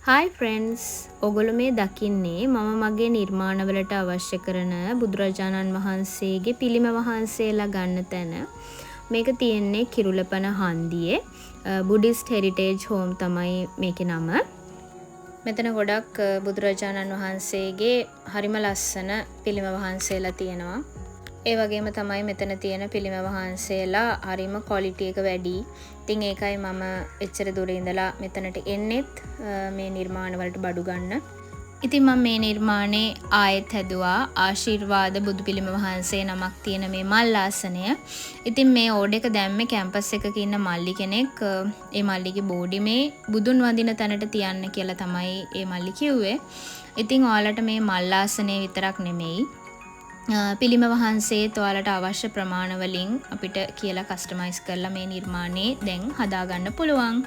Hi friends, ඔගොල්ලෝ මේ දකින්නේ මම මගේ නිර්මාණවලට අවශ්‍ය කරන බුදුරජාණන් වහන්සේගේ පිළිම වහන්සේලා ගන්න තැන. මේක තියෙන්නේ කිරුළපන හන්දියේ බුද්දිස්ට් හෙරිටේජ් හෝම් තමයි මේකේ නම. මෙතන ගොඩක් බුදුරජාණන් වහන්සේගේ හරිම ලස්සන පිළිම වහන්සේලා තියෙනවා. ඒ වගේම තමයි මෙතන තියෙන පිළිම වහන්සේලා හරිම ක්වොලිටි එක වැඩි. ඉතින් ඒකයි මම එච්චර දුර ඉඳලා මෙතනට එන්නෙත් මේ නිර්මාණ වලට බඩු ගන්න. ඉතින් මම මේ නිර්මාණේ ආයෙත් හැදුවා ආශිර්වාද බුදු පිළිම වහන්සේ නමක් තියෙන මේ මල් ආසනය. ඉතින් මේ ඕඩර් එක දැම්මේ කැම්පස් එකක ඉන්න මල්ලි කෙනෙක්. ඒ මල්ලිගේ බෝඩිමේ බුදුන් වඳින තැනට තියන්න කියලා තමයි ඒ මල්ලි කිව්වේ. ඉතින් ඔයාලට මේ මල් ආසනය විතරක් නෙමෙයි පිළිම වහන්සේත් ඔයාලට අවශ්‍ය ප්‍රමාණ වලින් අපිට කියලා කස්ටමයිස් කරලා මේ නිර්මාණේ දැන් හදාගන්න පුළුවන්.